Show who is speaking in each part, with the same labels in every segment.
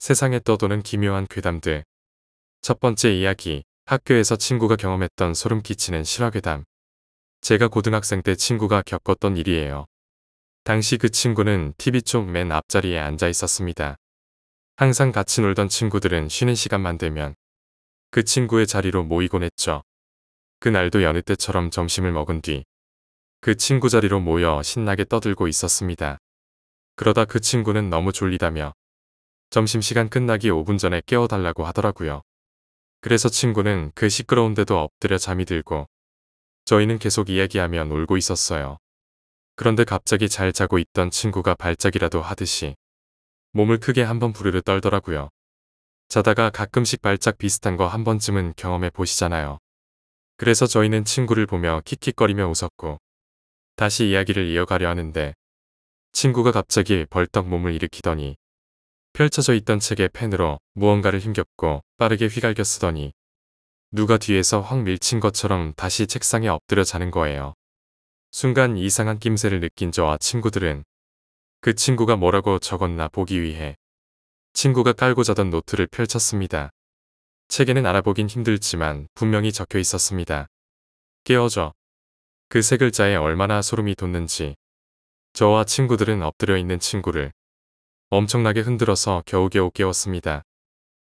Speaker 1: 세상에 떠도는 기묘한 괴담들. 첫 번째 이야기, 학교에서 친구가 경험했던 소름 끼치는 실화괴담. 제가 고등학생 때 친구가 겪었던 일이에요. 당시 그 친구는 TV 쪽 맨 앞자리에 앉아 있었습니다. 항상 같이 놀던 친구들은 쉬는 시간만 되면 그 친구의 자리로 모이곤 했죠. 그날도 여느 때처럼 점심을 먹은 뒤 그 친구 자리로 모여 신나게 떠들고 있었습니다. 그러다 그 친구는 너무 졸리다며 점심시간 끝나기 5분 전에 깨워달라고 하더라고요. 그래서 친구는 그 시끄러운데도 엎드려 잠이 들고 저희는 계속 이야기하며 놀고 있었어요. 그런데 갑자기 잘 자고 있던 친구가 발작이라도 하듯이 몸을 크게 한번 부르르 떨더라고요. 자다가 가끔씩 발작 비슷한 거 한 번쯤은 경험해 보시잖아요. 그래서 저희는 친구를 보며 킥킥거리며 웃었고 다시 이야기를 이어가려 하는데 친구가 갑자기 벌떡 몸을 일으키더니 펼쳐져 있던 책에 펜으로 무언가를 힘겹고 빠르게 휘갈겨 쓰더니 누가 뒤에서 확 밀친 것처럼 다시 책상에 엎드려 자는 거예요. 순간 이상한 낌새를 느낀 저와 친구들은 그 친구가 뭐라고 적었나 보기 위해 친구가 깔고 자던 노트를 펼쳤습니다. 책에는 알아보긴 힘들지만 분명히 적혀 있었습니다. 깨어져. 그 세 글자에 얼마나 소름이 돋는지. 저와 친구들은 엎드려 있는 친구를 엄청나게 흔들어서 겨우겨우 깨웠습니다.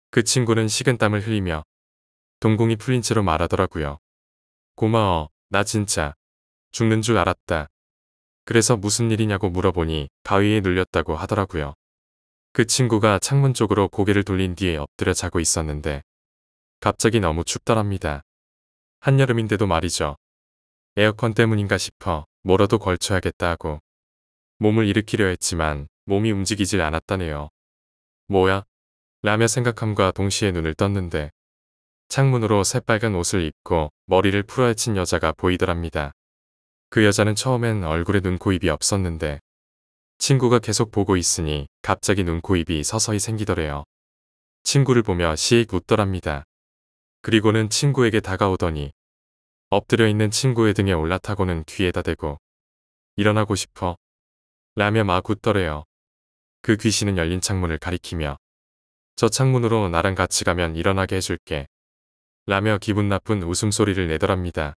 Speaker 1: 그 친구는 식은땀을 흘리며 동공이 풀린 채로 말하더라고요. 고마워. 나 진짜 죽는 줄 알았다. 그래서 무슨 일이냐고 물어보니 가위에 눌렸다고 하더라고요. 그 친구가 창문 쪽으로 고개를 돌린 뒤에 엎드려 자고 있었는데 갑자기 너무 춥더랍니다. 한여름인데도 말이죠. 에어컨 때문인가 싶어 뭐라도 걸쳐야겠다 하고 몸을 일으키려 했지만 몸이 움직이질 않았다네요. 뭐야? 라며 생각함과 동시에 눈을 떴는데 창문으로 새빨간 옷을 입고 머리를 풀어헤친 여자가 보이더랍니다. 그 여자는 처음엔 얼굴에 눈, 코, 입이 없었는데 친구가 계속 보고 있으니 갑자기 눈, 코, 입이 서서히 생기더래요. 친구를 보며 씩 웃더랍니다. 그리고는 친구에게 다가오더니 엎드려 있는 친구의 등에 올라타고는 귀에다 대고 일어나고 싶어? 라며 막 웃더래요. 그 귀신은 열린 창문을 가리키며 저 창문으로 나랑 같이 가면 일어나게 해줄게. 라며 기분 나쁜 웃음소리를 내더랍니다.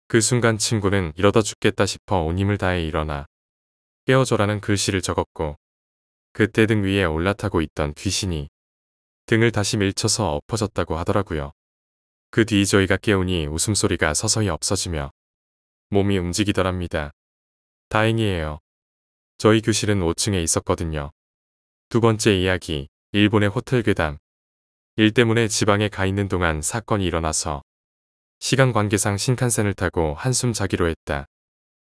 Speaker 1: 그 순간 친구는 이러다 죽겠다 싶어 온 힘을 다해 일어나 깨워줘라는 글씨를 적었고 그때 등 위에 올라타고 있던 귀신이 등을 다시 밀쳐서 엎어졌다고 하더라고요. 그 뒤 저희가 깨우니 웃음소리가 서서히 없어지며 몸이 움직이더랍니다. 다행이에요. 저희 교실은 5층에 있었거든요. 두 번째 이야기, 일본의 호텔 괴담. 일 때문에 지방에 가 있는 동안 사건이 일어나서 시간 관계상 신칸센을 타고 한숨 자기로 했다.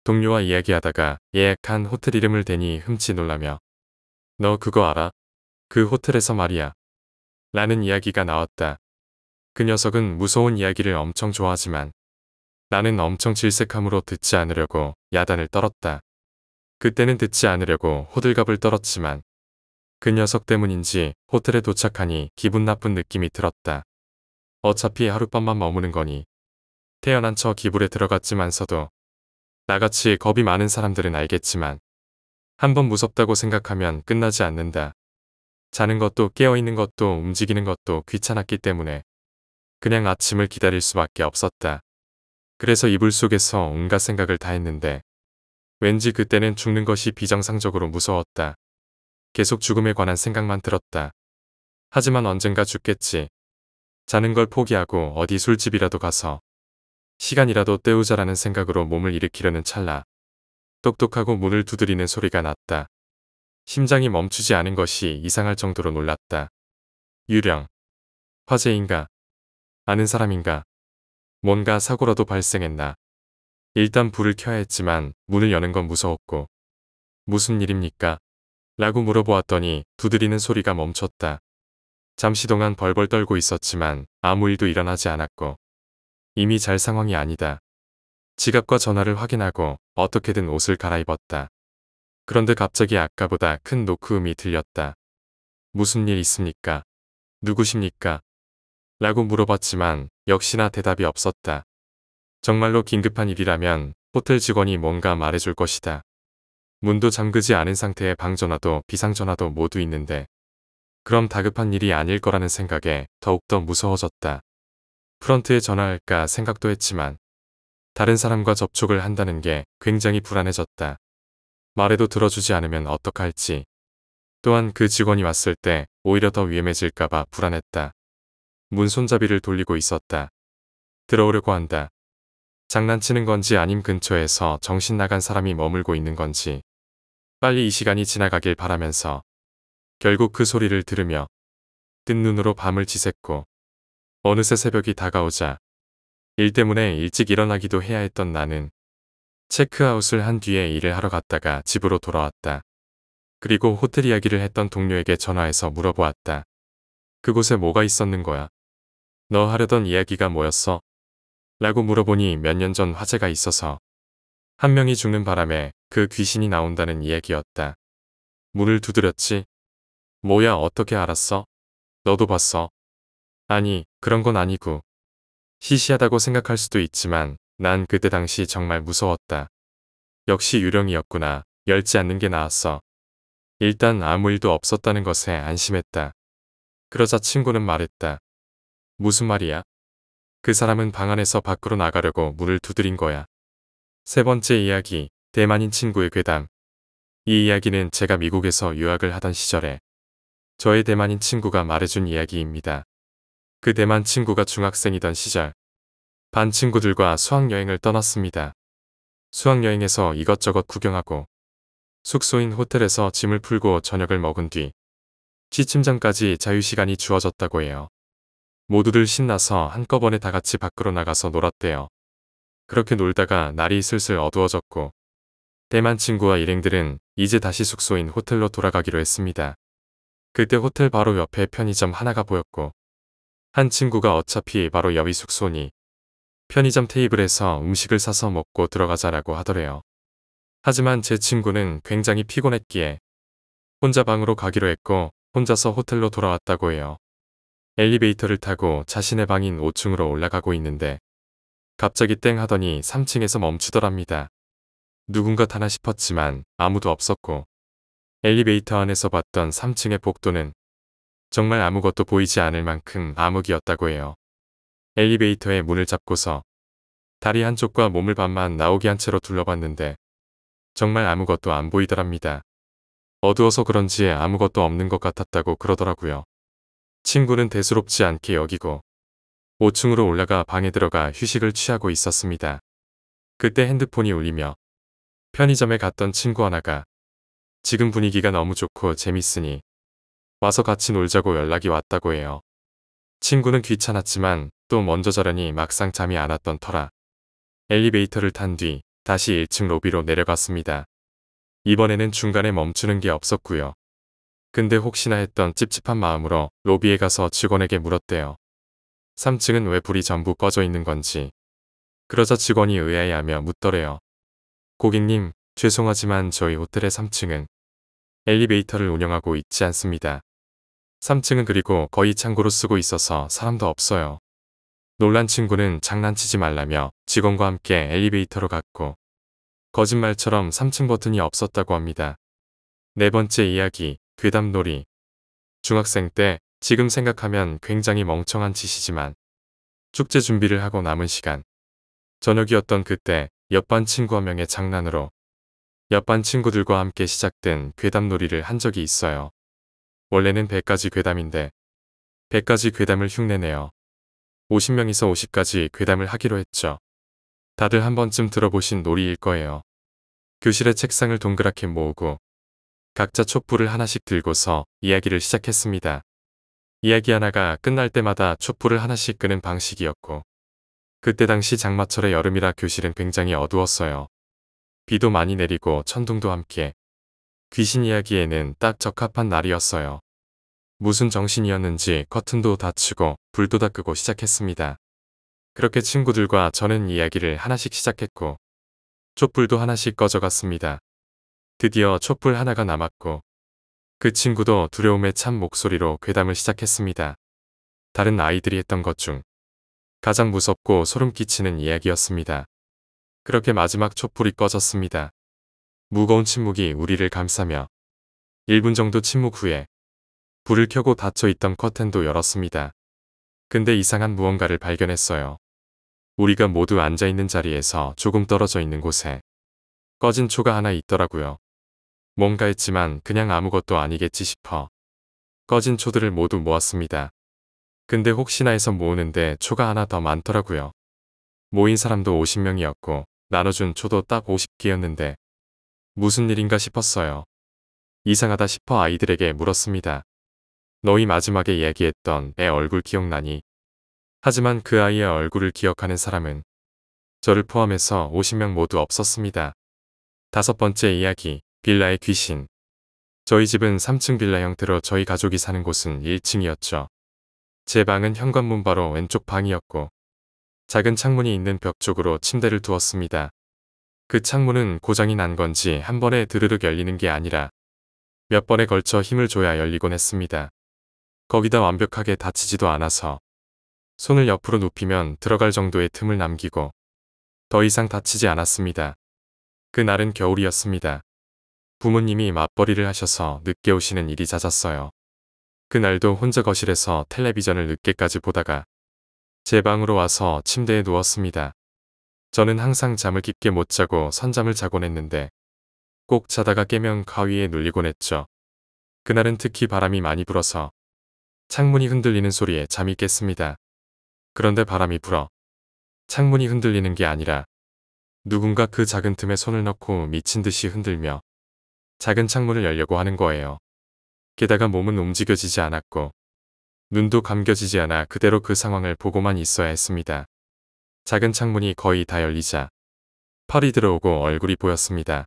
Speaker 1: 동료와 이야기하다가 예약한 호텔 이름을 대니 흠칫 놀라며 너 그거 알아? 그 호텔에서 말이야. 라는 이야기가 나왔다. 그 녀석은 무서운 이야기를 엄청 좋아하지만 나는 엄청 질색함으로 듣지 않으려고 야단을 떨었다. 그때는 듣지 않으려고 호들갑을 떨었지만 그 녀석 때문인지 호텔에 도착하니 기분 나쁜 느낌이 들었다. 어차피 하룻밤만 머무는 거니 태어난 척 기불에 들어갔지만서도 나같이 겁이 많은 사람들은 알겠지만 한번 무섭다고 생각하면 끝나지 않는다. 자는 것도 깨어있는 것도 움직이는 것도 귀찮았기 때문에 그냥 아침을 기다릴 수밖에 없었다. 그래서 이불 속에서 온갖 생각을 다 했는데 왠지 그때는 죽는 것이 비정상적으로 무서웠다. 계속 죽음에 관한 생각만 들었다. 하지만 언젠가 죽겠지. 자는 걸 포기하고 어디 술집이라도 가서 시간이라도 때우자라는 생각으로 몸을 일으키려는 찰나 똑똑하고 문을 두드리는 소리가 났다. 심장이 멈추지 않은 것이 이상할 정도로 놀랐다. 유령. 화재인가? 아는 사람인가? 뭔가 사고라도 발생했나? 일단 불을 켜야 했지만 문을 여는 건 무서웠고 무슨 일입니까? 라고 물어보았더니 두드리는 소리가 멈췄다. 잠시 동안 벌벌 떨고 있었지만 아무 일도 일어나지 않았고 이미 잘 상황이 아니다. 지갑과 전화를 확인하고 어떻게든 옷을 갈아입었다. 그런데 갑자기 아까보다 큰 노크음이 들렸다. 무슨 일 있습니까? 누구십니까? 라고 물어봤지만 역시나 대답이 없었다. 정말로 긴급한 일이라면 호텔 직원이 뭔가 말해줄 것이다. 문도 잠그지 않은 상태의 방전화도 비상전화도 모두 있는데 그럼 다급한 일이 아닐 거라는 생각에 더욱더 무서워졌다. 프런트에 전화할까 생각도 했지만 다른 사람과 접촉을 한다는 게 굉장히 불안해졌다. 말해도 들어주지 않으면 어떡할지. 또한 그 직원이 왔을 때 오히려 더 위험해질까봐 불안했다. 문 손잡이를 돌리고 있었다. 들어오려고 한다. 장난치는 건지 아님 근처에서 정신 나간 사람이 머물고 있는 건지 빨리 이 시간이 지나가길 바라면서 결국 그 소리를 들으며 뜬 눈으로 밤을 지샜고 어느새 새벽이 다가오자 일 때문에 일찍 일어나기도 해야 했던 나는 체크아웃을 한 뒤에 일을 하러 갔다가 집으로 돌아왔다. 그리고 호텔 이야기를 했던 동료에게 전화해서 물어보았다. 그곳에 뭐가 있었는 거야? 너 하려던 이야기가 뭐였어? 라고 물어보니 몇 년 전 화재가 있어서 한 명이 죽는 바람에 그 귀신이 나온다는 이야기였다. 문을 두드렸지. 뭐야 어떻게 알았어? 너도 봤어? 아니 그런 건 아니고 시시하다고 생각할 수도 있지만 난 그때 당시 정말 무서웠다. 역시 유령이었구나. 열지 않는 게 나았어. 일단 아무 일도 없었다는 것에 안심했다. 그러자 친구는 말했다. 무슨 말이야? 그 사람은 방 안에서 밖으로 나가려고 문을 두드린 거야. 세 번째 이야기, 대만인 친구의 괴담. 이 이야기는 제가 미국에서 유학을 하던 시절에 저의 대만인 친구가 말해준 이야기입니다. 그 대만 친구가 중학생이던 시절 반 친구들과 수학여행을 떠났습니다. 수학여행에서 이것저것 구경하고 숙소인 호텔에서 짐을 풀고 저녁을 먹은 뒤 취침 전까지 자유시간이 주어졌다고 해요. 모두들 신나서 한꺼번에 다 같이 밖으로 나가서 놀았대요. 그렇게 놀다가 날이 슬슬 어두워졌고 대만 친구와 일행들은 이제 다시 숙소인 호텔로 돌아가기로 했습니다. 그때 호텔 바로 옆에 편의점 하나가 보였고 한 친구가 어차피 바로 옆이 숙소니 편의점 테이블에서 음식을 사서 먹고 들어가자라고 하더래요. 하지만 제 친구는 굉장히 피곤했기에 혼자 방으로 가기로 했고 혼자서 호텔로 돌아왔다고 해요. 엘리베이터를 타고 자신의 방인 5층으로 올라가고 있는데 갑자기 땡 하더니 3층에서 멈추더랍니다. 누군가 타나 싶었지만 아무도 없었고 엘리베이터 안에서 봤던 3층의 복도는 정말 아무것도 보이지 않을 만큼 암흑이었다고 해요. 엘리베이터의 문을 잡고서 다리 한쪽과 몸을 반만 나오게 한 채로 둘러봤는데 정말 아무것도 안 보이더랍니다. 어두워서 그런지 아무것도 없는 것 같았다고 그러더라고요. 친구는 대수롭지 않게 여기고 5층으로 올라가 방에 들어가 휴식을 취하고 있었습니다. 그때 핸드폰이 울리며 편의점에 갔던 친구 하나가 지금 분위기가 너무 좋고 재밌으니 와서 같이 놀자고 연락이 왔다고 해요. 친구는 귀찮았지만 또 먼저 자려니 막상 잠이 안 왔던 터라 엘리베이터를 탄 뒤 다시 1층 로비로 내려갔습니다. 이번에는 중간에 멈추는 게 없었고요. 근데 혹시나 했던 찝찝한 마음으로 로비에 가서 직원에게 물었대요. 3층은 왜 불이 전부 꺼져 있는 건지. 그러자 직원이 의아해하며 묻더래요. 고객님, 죄송하지만 저희 호텔의 3층은 엘리베이터를 운영하고 있지 않습니다. 3층은 그리고 거의 창고로 쓰고 있어서 사람도 없어요. 놀란 친구는 장난치지 말라며 직원과 함께 엘리베이터로 갔고 거짓말처럼 3층 버튼이 없었다고 합니다. 네 번째 이야기, 괴담놀이. 중학생 때 지금 생각하면 굉장히 멍청한 짓이지만 축제 준비를 하고 남은 시간 저녁이었던 그때 옆반 친구 한 명의 장난으로 옆반 친구들과 함께 시작된 괴담놀이를 한 적이 있어요. 원래는 100가지 괴담인데 100가지 괴담을 흉내내어 50명이서 50가지 괴담을 하기로 했죠. 다들 한 번쯤 들어보신 놀이일 거예요. 교실의 책상을 동그랗게 모으고 각자 촛불을 하나씩 들고서 이야기를 시작했습니다. 이야기 하나가 끝날 때마다 촛불을 하나씩 끄는 방식이었고 그때 당시 장마철의 여름이라 교실은 굉장히 어두웠어요. 비도 많이 내리고 천둥도 함께 귀신 이야기에는 딱 적합한 날이었어요. 무슨 정신이었는지 커튼도 닫히고 불도 다 끄고 시작했습니다. 그렇게 친구들과 저는 이야기를 하나씩 시작했고 촛불도 하나씩 꺼져갔습니다. 드디어 촛불 하나가 남았고 그 친구도 두려움에 찬 목소리로 괴담을 시작했습니다. 다른 아이들이 했던 것 중 가장 무섭고 소름 끼치는 이야기였습니다. 그렇게 마지막 촛불이 꺼졌습니다. 무거운 침묵이 우리를 감싸며 1분 정도 침묵 후에 불을 켜고 닫혀있던 커튼도 열었습니다. 근데 이상한 무언가를 발견했어요. 우리가 모두 앉아있는 자리에서 조금 떨어져 있는 곳에 꺼진 초가 하나 있더라고요. 뭔가 했지만 그냥 아무것도 아니겠지 싶어 꺼진 초들을 모두 모았습니다. 근데 혹시나 해서 모으는데 초가 하나 더 많더라고요. 모인 사람도 50명이었고 나눠준 초도 딱 50개였는데 무슨 일인가 싶었어요. 이상하다 싶어 아이들에게 물었습니다. 너희 마지막에 이야기했던 애 얼굴 기억나니? 하지만 그 아이의 얼굴을 기억하는 사람은 저를 포함해서 50명 모두 없었습니다. 5번째 이야기, 빌라의 귀신. 저희 집은 3층 빌라 형태로 저희 가족이 사는 곳은 1층이었죠. 제 방은 현관문 바로 왼쪽 방이었고 작은 창문이 있는 벽 쪽으로 침대를 두었습니다. 그 창문은 고장이 난 건지 한 번에 드르륵 열리는 게 아니라 몇 번에 걸쳐 힘을 줘야 열리곤 했습니다. 거기다 완벽하게 닫히지도 않아서 손을 옆으로 눕히면 들어갈 정도의 틈을 남기고 더 이상 닫히지 않았습니다. 그날은 겨울이었습니다. 부모님이 맞벌이를 하셔서 늦게 오시는 일이 잦았어요. 그날도 혼자 거실에서 텔레비전을 늦게까지 보다가 제 방으로 와서 침대에 누웠습니다. 저는 항상 잠을 깊게 못 자고 선잠을 자곤 했는데 꼭 자다가 깨면 가위에 눌리곤 했죠. 그날은 특히 바람이 많이 불어서 창문이 흔들리는 소리에 잠이 깼습니다. 그런데 바람이 불어 창문이 흔들리는 게 아니라 누군가 그 작은 틈에 손을 넣고 미친 듯이 흔들며 작은 창문을 열려고 하는 거예요. 게다가 몸은 움직여지지 않았고 눈도 감겨지지 않아 그대로 그 상황을 보고만 있어야 했습니다. 작은 창문이 거의 다 열리자 팔이 들어오고 얼굴이 보였습니다.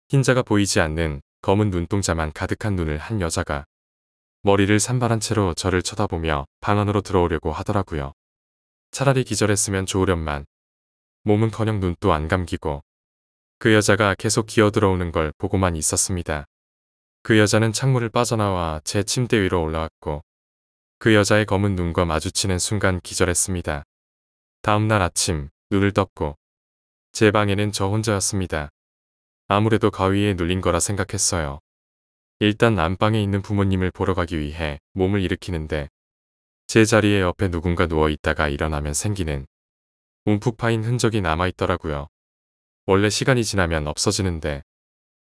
Speaker 1: 흰자가 보이지 않는 검은 눈동자만 가득한 눈을 한 여자가 머리를 산발한 채로 저를 쳐다보며 방 안으로 들어오려고 하더라고요. 차라리 기절했으면 좋으련만 몸은커녕 눈도 안 감기고 그 여자가 계속 기어들어오는 걸 보고만 있었습니다. 그 여자는 창문을 빠져나와 제 침대 위로 올라왔고 그 여자의 검은 눈과 마주치는 순간 기절했습니다. 다음날 아침 눈을 떴고 제 방에는 저 혼자였습니다. 아무래도 가위에 눌린 거라 생각했어요. 일단 안방에 있는 부모님을 보러 가기 위해 몸을 일으키는데 제 자리에 옆에 누군가 누워있다가 일어나면 생기는 움푹 파인 흔적이 남아있더라고요. 원래 시간이 지나면 없어지는데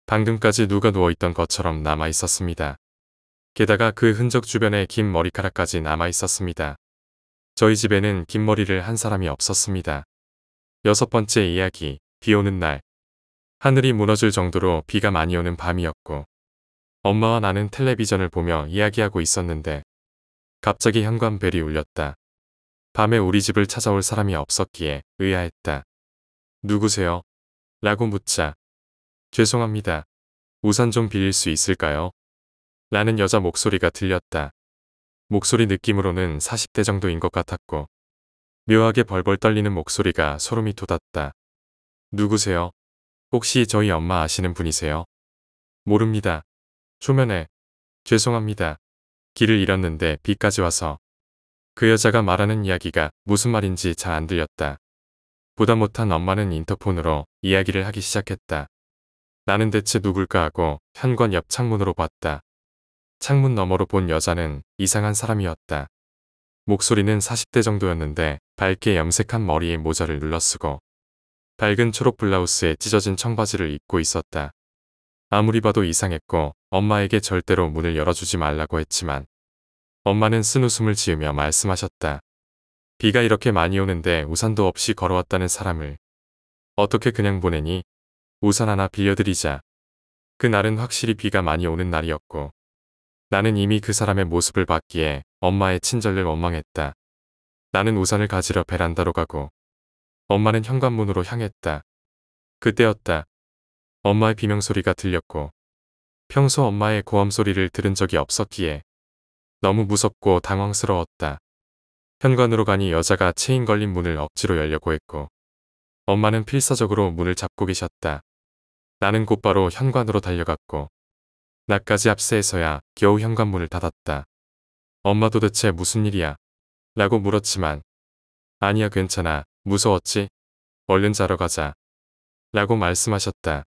Speaker 1: 방금까지 누가 누워있던 것처럼 남아있었습니다. 게다가 그 흔적 주변에 긴 머리카락까지 남아있었습니다. 저희 집에는 긴 머리를 한 사람이 없었습니다. 6번째 이야기, 비 오는 날. 하늘이 무너질 정도로 비가 많이 오는 밤이었고 엄마와 나는 텔레비전을 보며 이야기하고 있었는데 갑자기 현관벨이 울렸다. 밤에 우리 집을 찾아올 사람이 없었기에 의아했다. 누구세요? 라고 묻자 죄송합니다. 우산 좀 빌릴 수 있을까요? 라는 여자 목소리가 들렸다. 목소리 느낌으로는 40대 정도인 것 같았고 묘하게 벌벌 떨리는 목소리가 소름이 돋았다. 누구세요? 혹시 저희 엄마 아시는 분이세요? 모릅니다. 초면에 죄송합니다. 길을 잃었는데 비까지 와서 그 여자가 말하는 이야기가 무슨 말인지 잘 안 들렸다. 보다 못한 엄마는 인터폰으로 이야기를 하기 시작했다. 나는 대체 누굴까 하고 현관 옆 창문으로 봤다. 창문 너머로 본 여자는 이상한 사람이었다. 목소리는 40대 정도였는데 밝게 염색한 머리에 모자를 눌러쓰고 밝은 초록 블라우스에 찢어진 청바지를 입고 있었다. 아무리 봐도 이상했고 엄마에게 절대로 문을 열어주지 말라고 했지만 엄마는 쓴웃음을 지으며 말씀하셨다. 비가 이렇게 많이 오는데 우산도 없이 걸어왔다는 사람을 어떻게 그냥 보내니? 우산 하나 빌려드리자. 그날은 확실히 비가 많이 오는 날이었고 나는 이미 그 사람의 모습을 봤기에 엄마의 친절을 원망했다. 나는 우산을 가지러 베란다로 가고 엄마는 현관문으로 향했다. 그때였다. 엄마의 비명소리가 들렸고 평소 엄마의 고함 소리를 들은 적이 없었기에 너무 무섭고 당황스러웠다. 현관으로 가니 여자가 체인 걸린 문을 억지로 열려고 했고 엄마는 필사적으로 문을 잡고 계셨다. 나는 곧바로 현관으로 달려갔고 나까지 압세해서야 겨우 현관문을 닫았다. 엄마 도대체 무슨 일이야? 라고 물었지만 아니야 괜찮아. 무서웠지? 얼른 자러 가자. 라고 말씀하셨다.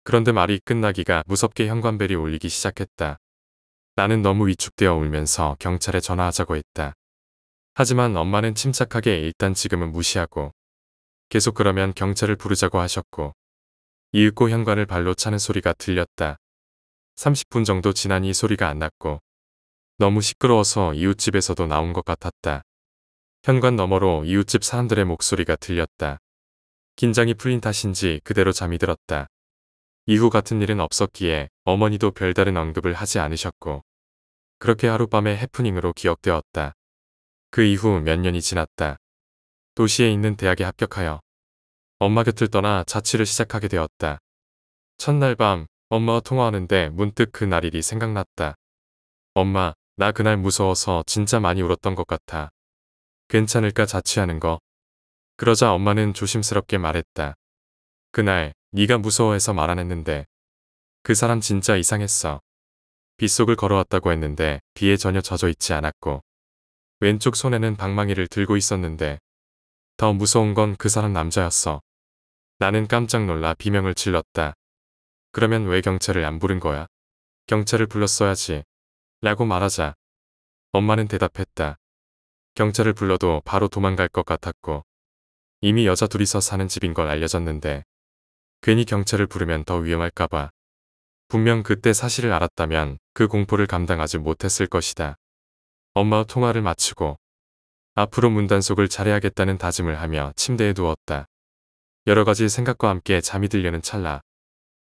Speaker 1: 그런데 말이 끝나기가 무섭게 현관벨이 울리기 시작했다. 나는 너무 위축되어 울면서 경찰에 전화하자고 했다. 하지만 엄마는 침착하게 일단 지금은 무시하고 계속 그러면 경찰을 부르자고 하셨고 이윽고 현관을 발로 차는 소리가 들렸다. 30분 정도 지나니 소리가 안 났고 너무 시끄러워서 이웃집에서도 나온 것 같았다. 현관 너머로 이웃집 사람들의 목소리가 들렸다. 긴장이 풀린 탓인지 그대로 잠이 들었다. 이후 같은 일은 없었기에 어머니도 별다른 언급을 하지 않으셨고 그렇게 하룻밤의 해프닝으로 기억되었다. 그 이후 몇 년이 지났다. 도시에 있는 대학에 합격하여 엄마 곁을 떠나 자취를 시작하게 되었다. 첫날 밤 엄마와 통화하는데 문득 그날 일이 생각났다. 엄마, 나 그날 무서워서 진짜 많이 울었던 것 같아. 괜찮을까 자취하는 거? 그러자 엄마는 조심스럽게 말했다. 그날 네가 무서워해서 말 안 했는데 그 사람 진짜 이상했어. 빗속을 걸어왔다고 했는데 비에 전혀 젖어 있지 않았고 왼쪽 손에는 방망이를 들고 있었는데 더 무서운 건 그 사람 남자였어. 나는 깜짝 놀라 비명을 질렀다. 그러면 왜 경찰을 안 부른 거야? 경찰을 불렀어야지. 라고 말하자 엄마는 대답했다. 경찰을 불러도 바로 도망갈 것 같았고 이미 여자 둘이서 사는 집인 걸 알려졌는데 괜히 경찰을 부르면 더 위험할까봐. 분명 그때 사실을 알았다면 그 공포를 감당하지 못했을 것이다. 엄마와 통화를 마치고 앞으로 문단속을 잘해야겠다는 다짐을 하며 침대에 누웠다. 여러 가지 생각과 함께 잠이 들려는 찰나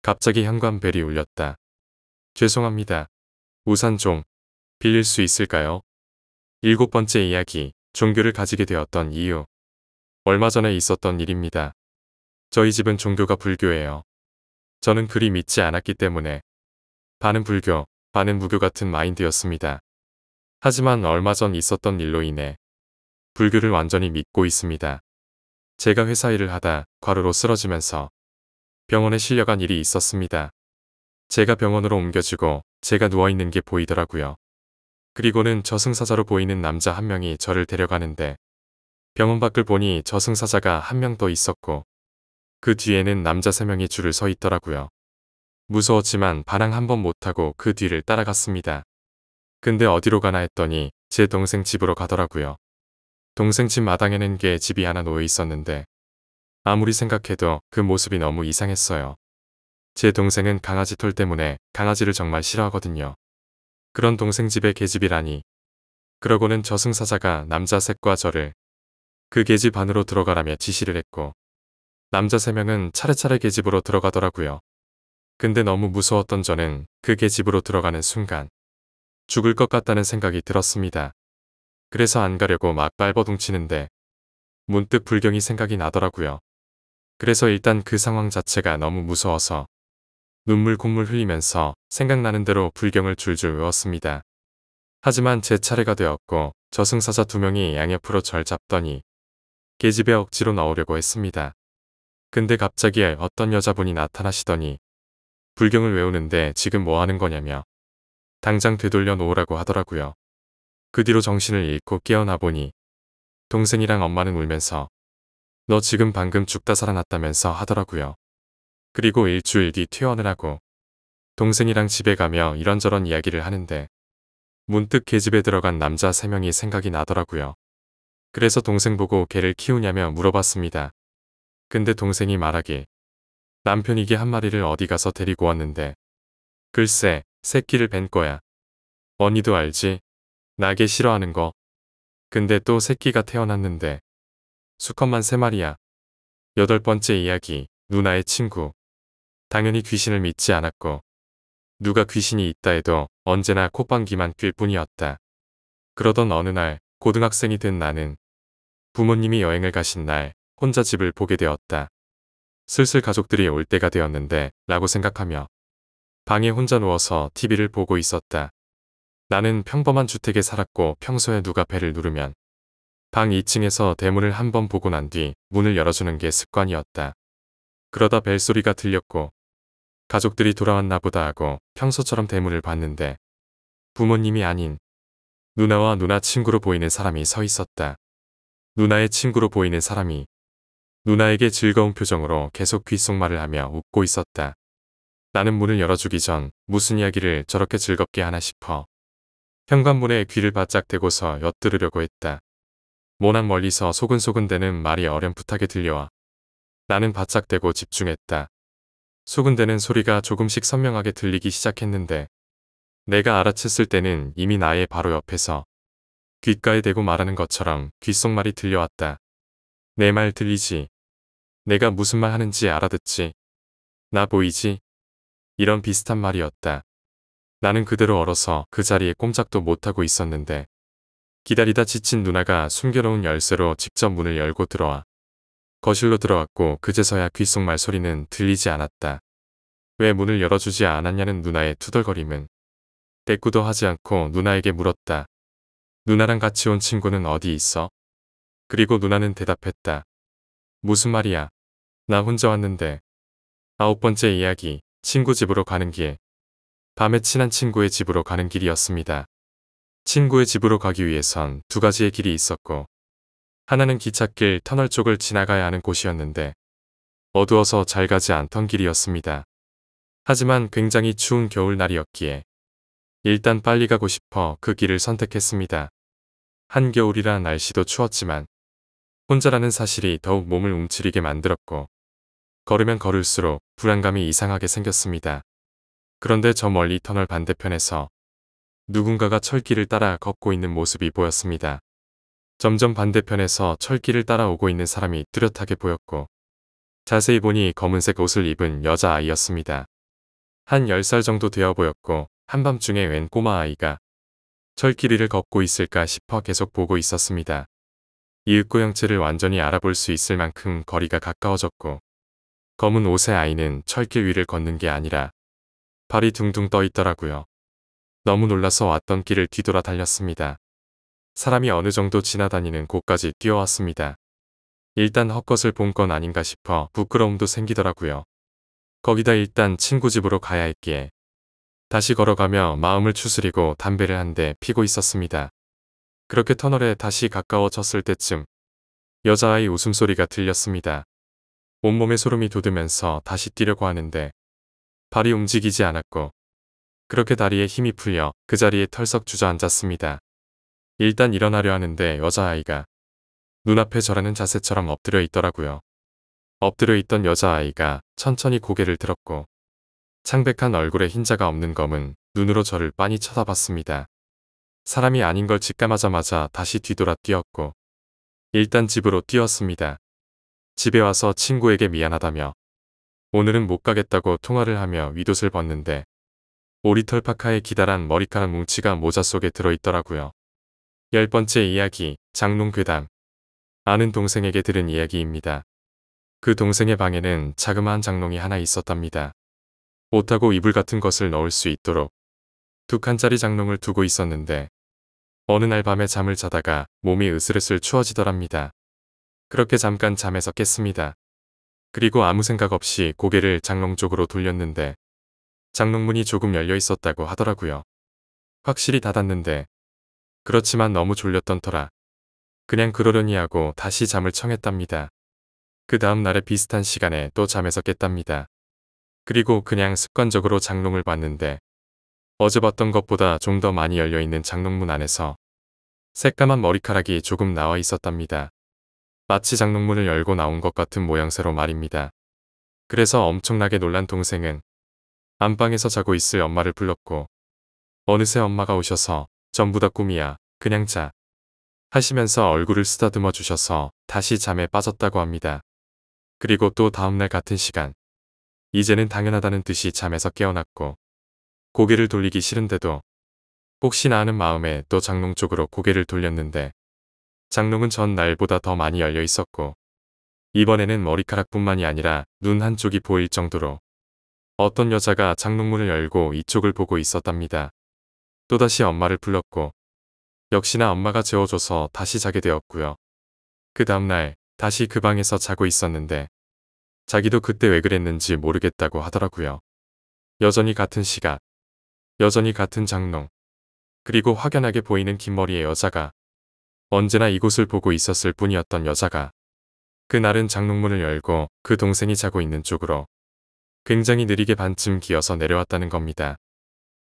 Speaker 1: 갑자기 현관 벨이 울렸다. 죄송합니다. 우산 좀 빌릴 수 있을까요? 7번째 이야기, 종교를 가지게 되었던 이유. 얼마 전에 있었던 일입니다. 저희 집은 종교가 불교예요. 저는 그리 믿지 않았기 때문에 반은 불교, 반은 무교 같은 마인드였습니다. 하지만 얼마 전 있었던 일로 인해 불교를 완전히 믿고 있습니다. 제가 회사 일을 하다 과로로 쓰러지면서 병원에 실려간 일이 있었습니다. 제가 병원으로 옮겨지고 제가 누워있는 게 보이더라고요. 그리고는 저승사자로 보이는 남자 한 명이 저를 데려가는데 병원 밖을 보니 저승사자가 한 명 더 있었고 그 뒤에는 남자 3명이 줄을 서 있더라고요. 무서웠지만 반항 한 번 못하고 그 뒤를 따라갔습니다. 근데 어디로 가나 했더니 제 동생 집으로 가더라고요. 동생 집 마당에는 개 집이 하나 놓여 있었는데 아무리 생각해도 그 모습이 너무 이상했어요. 제 동생은 강아지 털 때문에 강아지를 정말 싫어하거든요. 그런 동생 집에 개집이라니. 그러고는 저승사자가 남자 셋과 저를 그 개집 안으로 들어가라며 지시를 했고 남자 3명은 차례차례 개집으로 들어가더라고요. 근데 너무 무서웠던 저는 그 개집으로 들어가는 순간 죽을 것 같다는 생각이 들었습니다. 그래서 안 가려고 막 발버둥치는데 문득 불경이 생각이 나더라고요. 그래서 일단 그 상황 자체가 너무 무서워서 눈물 콧물 흘리면서 생각나는 대로 불경을 줄줄 외웠습니다. 하지만 제 차례가 되었고 저승사자 2명이 양옆으로 절 잡더니 계집에 억지로 넣으려고 했습니다. 근데 갑자기 어떤 여자분이 나타나시더니 불경을 외우는데 지금 뭐 하는 거냐며 당장 되돌려 놓으라고 하더라고요. 그 뒤로 정신을 잃고 깨어나 보니 동생이랑 엄마는 울면서 너 지금 방금 죽다 살아났다면서 하더라고요. 그리고 일주일 뒤 퇴원을 하고 동생이랑 집에 가며 이런저런 이야기를 하는데 문득 개집에 들어간 남자 3명이 생각이 나더라고요. 그래서 동생 보고 개를 키우냐며 물어봤습니다. 근데 동생이 말하길 남편이 개 한 마리를 어디 가서 데리고 왔는데 글쎄 새끼를 뵌 거야. 언니도 알지? 나 개 싫어하는 거. 근데 또 새끼가 태어났는데 수컷만 3마리야. 8번째 이야기, 누나의 친구. 당연히 귀신을 믿지 않았고 누가 귀신이 있다 해도 언제나 콧방귀만 낄 뿐이었다. 그러던 어느 날 고등학생이 된 나는 부모님이 여행을 가신 날 혼자 집을 보게 되었다. 슬슬 가족들이 올 때가 되었는데 라고 생각하며 방에 혼자 누워서 TV를 보고 있었다. 나는 평범한 주택에 살았고 평소에 누가 벨을 누르면 방 2층에서 대문을 한번 보고 난 뒤 문을 열어주는 게 습관이었다. 그러다 벨소리가 들렸고 가족들이 돌아왔나 보다 하고 평소처럼 대문을 봤는데 부모님이 아닌 누나와 누나 친구로 보이는 사람이 서 있었다. 누나의 친구로 보이는 사람이 누나에게 즐거운 표정으로 계속 귓속말을 하며 웃고 있었다. 나는 문을 열어주기 전 무슨 이야기를 저렇게 즐겁게 하나 싶어 현관문에 귀를 바짝 대고서 엿들으려고 했다. 모난 멀리서 소근소근대는 말이 어렴풋하게 들려와 나는 바짝 대고 집중했다. 소근대는 소리가 조금씩 선명하게 들리기 시작했는데 내가 알아챘을 때는 이미 나의 바로 옆에서 귓가에 대고 말하는 것처럼 귓속말이 들려왔다. 내 말 들리지? 내가 무슨 말 하는지 알아듣지? 나 보이지? 이런 비슷한 말이었다. 나는 그대로 얼어서 그 자리에 꼼짝도 못하고 있었는데 기다리다 지친 누나가 숨겨놓은 열쇠로 직접 문을 열고 들어와 거실로 들어왔고 그제서야 귓속말 소리는 들리지 않았다. 왜 문을 열어주지 않았냐는 누나의 투덜거림은 대꾸도 하지 않고 누나에게 물었다. 누나랑 같이 온 친구는 어디 있어? 그리고 누나는 대답했다. 무슨 말이야? 나 혼자 왔는데. 9번째 이야기, 친구 집으로 가는 길. 밤에 친한 친구의 집으로 가는 길이었습니다. 친구의 집으로 가기 위해선 두 가지의 길이 있었고 하나는 기찻길 터널 쪽을 지나가야 하는 곳이었는데 어두워서 잘 가지 않던 길이었습니다. 하지만 굉장히 추운 겨울날이었기에 일단 빨리 가고 싶어 그 길을 선택했습니다. 한겨울이라 날씨도 추웠지만 혼자라는 사실이 더욱 몸을 움츠리게 만들었고 걸으면 걸을수록 불안감이 이상하게 생겼습니다. 그런데 저 멀리 터널 반대편에서 누군가가 철길을 따라 걷고 있는 모습이 보였습니다. 점점 반대편에서 철길을 따라오고 있는 사람이 뚜렷하게 보였고 자세히 보니 검은색 옷을 입은 여자아이였습니다. 한 10살 정도 되어 보였고 한밤중에 웬 꼬마아이가 철길 위를 걷고 있을까 싶어 계속 보고 있었습니다. 이윽고 형체를 완전히 알아볼 수 있을 만큼 거리가 가까워졌고 검은 옷의 아이는 철길 위를 걷는 게 아니라 발이 둥둥 떠 있더라고요. 너무 놀라서 왔던 길을 뒤돌아 달렸습니다. 사람이 어느 정도 지나다니는 곳까지 뛰어왔습니다. 일단 헛것을 본 건 아닌가 싶어 부끄러움도 생기더라고요. 거기다 일단 친구 집으로 가야 했기에 다시 걸어가며 마음을 추스리고 담배를 한 대 피고 있었습니다. 그렇게 터널에 다시 가까워졌을 때쯤 여자아이 웃음소리가 들렸습니다. 온몸에 소름이 돋으면서 다시 뛰려고 하는데 발이 움직이지 않았고 그렇게 다리에 힘이 풀려 그 자리에 털썩 주저앉았습니다. 일단 일어나려 하는데 여자아이가 눈앞에 저라는 자세처럼 엎드려 있더라고요. 엎드려 있던 여자아이가 천천히 고개를 들었고 창백한 얼굴에 흰자가 없는 검은 눈으로 저를 빤히 쳐다봤습니다. 사람이 아닌 걸 직감하자마자 다시 뒤돌아 뛰었고 일단 집으로 뛰었습니다. 집에 와서 친구에게 미안하다며 오늘은 못 가겠다고 통화를 하며 윗옷을 벗는데 오리털 파카에 기다란 머리카락 뭉치가 모자 속에 들어있더라고요. 10번째 이야기, 장롱괴담. 아는 동생에게 들은 이야기입니다. 그 동생의 방에는 자그마한 장롱이 하나 있었답니다. 옷하고 이불 같은 것을 넣을 수 있도록 2칸짜리 장롱을 두고 있었는데 어느 날 밤에 잠을 자다가 몸이 으슬으슬 추워지더랍니다. 그렇게 잠깐 잠에서 깼습니다. 그리고 아무 생각 없이 고개를 장롱 쪽으로 돌렸는데 장롱문이 조금 열려 있었다고 하더라고요. 확실히 닫았는데 그렇지만 너무 졸렸던 터라 그냥 그러려니 하고 다시 잠을 청했답니다. 그 다음 날에 비슷한 시간에 또 잠에서 깼답니다. 그리고 그냥 습관적으로 장롱을 봤는데 어제 봤던 것보다 좀 더 많이 열려있는 장롱문 안에서 새까만 머리카락이 조금 나와 있었답니다. 마치 장롱문을 열고 나온 것 같은 모양새로 말입니다. 그래서 엄청나게 놀란 동생은 안방에서 자고 있을 엄마를 불렀고 어느새 엄마가 오셔서 전부 다 꿈이야, 그냥 자 하시면서 얼굴을 쓰다듬어 주셔서 다시 잠에 빠졌다고 합니다. 그리고 또 다음날 같은 시간 이제는 당연하다는 듯이 잠에서 깨어났고 고개를 돌리기 싫은데도 혹시나 하는 마음에 또 장롱 쪽으로 고개를 돌렸는데 장롱은 전 날보다 더 많이 열려 있었고 이번에는 머리카락뿐만이 아니라 눈 한쪽이 보일 정도로 어떤 여자가 장롱문을 열고 이쪽을 보고 있었답니다. 또다시 엄마를 불렀고 역시나 엄마가 재워줘서 다시 자게 되었고요. 그 다음날 다시 그 방에서 자고 있었는데 자기도 그때 왜 그랬는지 모르겠다고 하더라고요. 여전히 같은 시각, 여전히 같은 장롱, 그리고 확연하게 보이는 긴 머리의 여자가 언제나 이곳을 보고 있었을 뿐이었던 여자가 그날은 장롱문을 열고 그 동생이 자고 있는 쪽으로 굉장히 느리게 반쯤 기어서 내려왔다는 겁니다.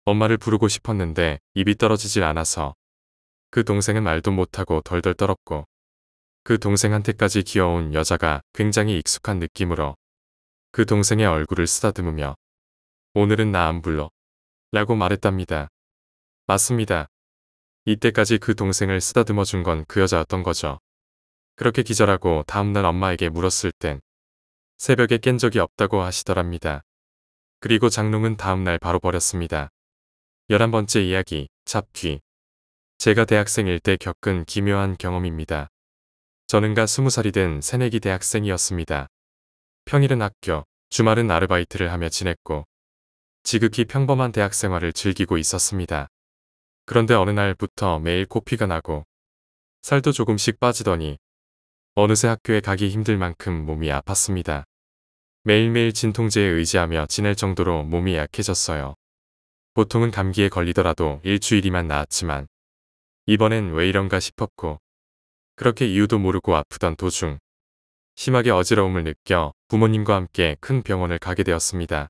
Speaker 1: 엄마를 부르고 싶었는데 입이 떨어지질 않아서 그 동생은 말도 못하고 덜덜 떨었고 그 동생한테까지 기어온 여자가 굉장히 익숙한 느낌으로 그 동생의 얼굴을 쓰다듬으며 오늘은 나 안 불러 라고 말했답니다. 맞습니다. 이때까지 그 동생을 쓰다듬어 준 건 그 여자였던 거죠. 그렇게 기절하고 다음날 엄마에게 물었을 땐 새벽에 깬 적이 없다고 하시더랍니다. 그리고 장롱은 다음날 바로 버렸습니다. 11번째 이야기, 잡귀. 제가 대학생일 때 겪은 기묘한 경험입니다. 저는가 20살이 된 새내기 대학생이었습니다. 평일은 학교, 주말은 아르바이트를 하며 지냈고 지극히 평범한 대학 생활을 즐기고 있었습니다. 그런데 어느 날부터 매일 코피가 나고 살도 조금씩 빠지더니 어느새 학교에 가기 힘들 만큼 몸이 아팠습니다. 매일매일 진통제에 의지하며 지낼 정도로 몸이 약해졌어요. 보통은 감기에 걸리더라도 일주일이만 나았지만 이번엔 왜 이런가 싶었고 그렇게 이유도 모르고 아프던 도중 심하게 어지러움을 느껴 부모님과 함께 큰 병원을 가게 되었습니다.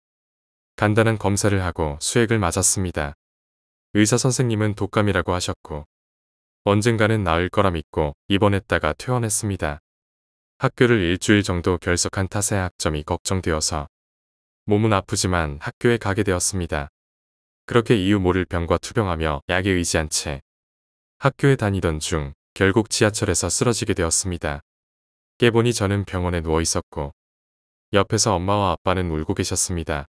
Speaker 1: 간단한 검사를 하고 수액을 맞았습니다. 의사 선생님은 독감이라고 하셨고 언젠가는 나을 거라 믿고 입원했다가 퇴원했습니다. 학교를 일주일 정도 결석한 탓에 학점이 걱정되어서 몸은 아프지만 학교에 가게 되었습니다. 그렇게 이유 모를 병과 투병하며 약에 의지한 채 학교에 다니던 중 결국 지하철에서 쓰러지게 되었습니다. 깨보니 저는 병원에 누워 있었고 옆에서 엄마와 아빠는 울고 계셨습니다.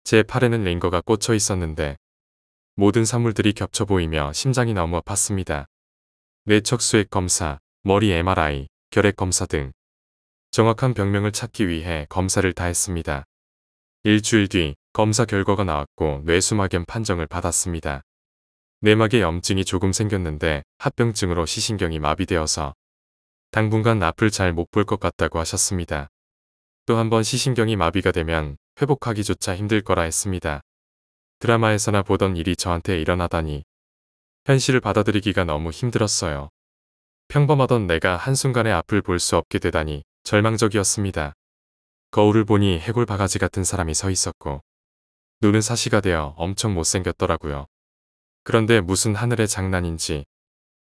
Speaker 1: 제 팔에는 링거가 꽂혀 있었는데 모든 사물들이 겹쳐 보이며 심장이 너무 아팠습니다. 뇌척 수액 검사, 머리 MRI, 결핵 검사 등 정확한 병명을 찾기 위해 검사를 다 했습니다. 일주일 뒤 검사 결과가 나왔고 뇌수막염 판정을 받았습니다. 내막에 염증이 조금 생겼는데 합병증으로 시신경이 마비되어서 당분간 앞을 잘 못 볼 것 같다고 하셨습니다. 또 한 번 시신경이 마비가 되면 회복하기조차 힘들 거라 했습니다. 드라마에서나 보던 일이 저한테 일어나다니 현실을 받아들이기가 너무 힘들었어요. 평범하던 내가 한순간에 앞을 볼 수 없게 되다니 절망적이었습니다. 거울을 보니 해골 바가지 같은 사람이 서 있었고 눈은 사시가 되어 엄청 못생겼더라고요. 그런데 무슨 하늘의 장난인지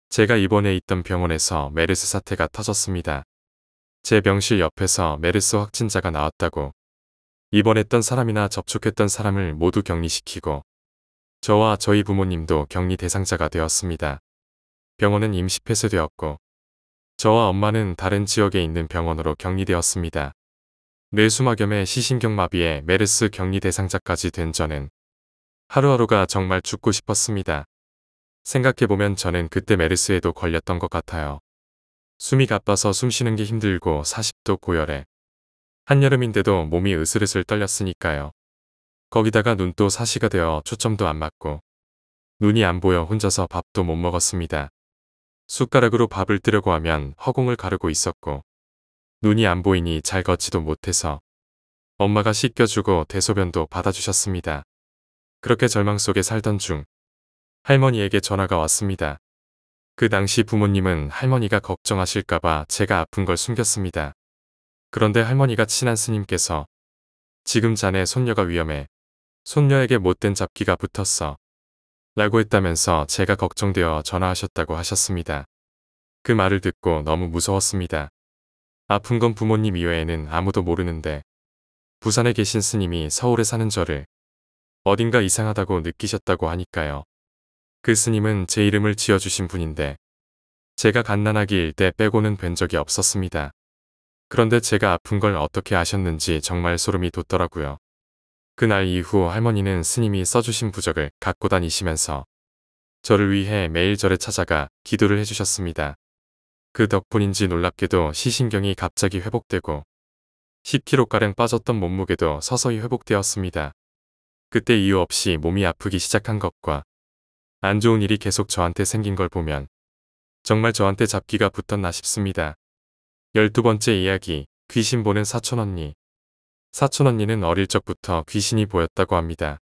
Speaker 1: 제가 입원해 있던 병원에서 메르스 사태가 터졌습니다. 제 병실 옆에서 메르스 확진자가 나왔다고 입원했던 사람이나 접촉했던 사람을 모두 격리시키고 저와 저희 부모님도 격리 대상자가 되었습니다. 병원은 임시 폐쇄되었고 저와 엄마는 다른 지역에 있는 병원으로 격리되었습니다. 뇌수막염에 시신경마비에 메르스 격리 대상자까지 된 저는 하루하루가 정말 죽고 싶었습니다. 생각해보면 저는 그때 메르스에도 걸렸던 것 같아요. 숨이 가빠서 숨쉬는 게 힘들고 40도 고열에 한여름인데도 몸이 으슬으슬 떨렸으니까요. 거기다가 눈도 사시가 되어 초점도 안 맞고 눈이 안 보여 혼자서 밥도 못 먹었습니다. 숟가락으로 밥을 뜨려고 하면 허공을 가르고 있었고 눈이 안 보이니 잘 걷지도 못해서 엄마가 씻겨주고 대소변도 받아주셨습니다. 그렇게 절망 속에 살던 중 할머니에게 전화가 왔습니다. 그 당시 부모님은 할머니가 걱정하실까봐 제가 아픈 걸 숨겼습니다. 그런데 할머니가 친한 스님께서 지금 자네 손녀가 위험해. 손녀에게 못된 잡기가 붙었어. 라고 했다면서 제가 걱정되어 전화하셨다고 하셨습니다. 그 말을 듣고 너무 무서웠습니다. 아픈 건 부모님 이외에는 아무도 모르는데 부산에 계신 스님이 서울에 사는 저를 어딘가 이상하다고 느끼셨다고 하니까요. 그 스님은 제 이름을 지어주신 분인데 제가 갓난아기일 때 빼고는 뵌 적이 없었습니다. 그런데 제가 아픈 걸 어떻게 아셨는지 정말 소름이 돋더라고요. 그날 이후 할머니는 스님이 써주신 부적을 갖고 다니시면서 저를 위해 매일 절에 찾아가 기도를 해주셨습니다. 그 덕분인지 놀랍게도 시신경이 갑자기 회복되고 10kg가량 빠졌던 몸무게도 서서히 회복되었습니다. 그때 이유 없이 몸이 아프기 시작한 것과 안 좋은 일이 계속 저한테 생긴 걸 보면 정말 저한테 잡기가 붙었나 싶습니다. 12번째 이야기, 귀신 보는 사촌언니. 사촌언니는 어릴 적부터 귀신이 보였다고 합니다.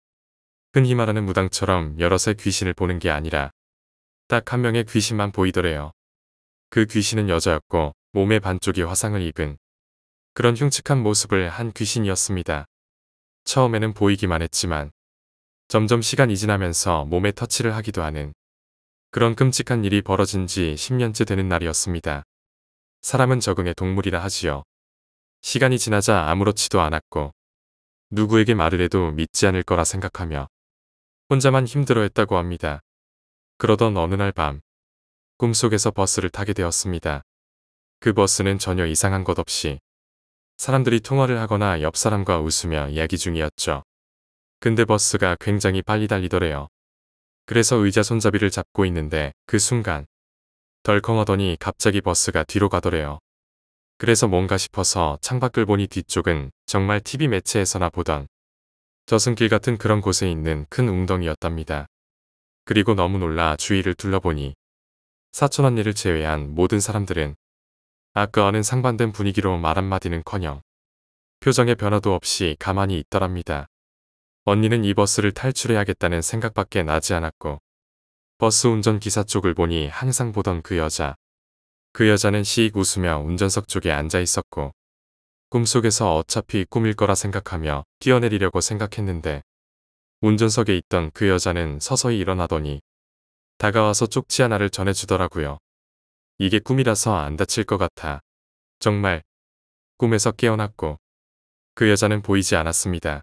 Speaker 1: 흔히 말하는 무당처럼 여럿의 귀신을 보는 게 아니라 딱 한 명의 귀신만 보이더래요. 그 귀신은 여자였고 몸의 반쪽이 화상을 입은 그런 흉측한 모습을 한 귀신이었습니다. 처음에는 보이기만 했지만 점점 시간이 지나면서 몸에 터치를 하기도 하는 그런 끔찍한 일이 벌어진 지 10년째 되는 날이었습니다. 사람은 적응의 동물이라 하지요. 시간이 지나자 아무렇지도 않았고 누구에게 말을 해도 믿지 않을 거라 생각하며 혼자만 힘들어했다고 합니다. 그러던 어느 날 밤 꿈속에서 버스를 타게 되었습니다. 그 버스는 전혀 이상한 것 없이 사람들이 통화를 하거나 옆 사람과 웃으며 이야기 중이었죠. 근데 버스가 굉장히 빨리 달리더래요. 그래서 의자 손잡이를 잡고 있는데 그 순간 덜컹하더니 갑자기 버스가 뒤로 가더래요. 그래서 뭔가 싶어서 창밖을 보니 뒤쪽은 정말 TV 매체에서나 보던 저승길 같은 그런 곳에 있는 큰 웅덩이였답니다. 그리고 너무 놀라 주위를 둘러보니 사촌 언니를 제외한 모든 사람들은 아까와는 상반된 분위기로 말 한마디는커녕 표정의 변화도 없이 가만히 있더랍니다. 언니는 이 버스를 탈출해야겠다는 생각밖에 나지 않았고 버스 운전기사 쪽을 보니 항상 보던 그 여자는 씩 웃으며 운전석 쪽에 앉아 있었고 꿈속에서 어차피 꿈일 거라 생각하며 뛰어내리려고 생각했는데 운전석에 있던 그 여자는 서서히 일어나더니 다가와서 쪽지 하나를 전해주더라고요. 이게 꿈이라서 안 다칠 것 같아. 정말 꿈에서 깨어났고 그 여자는 보이지 않았습니다.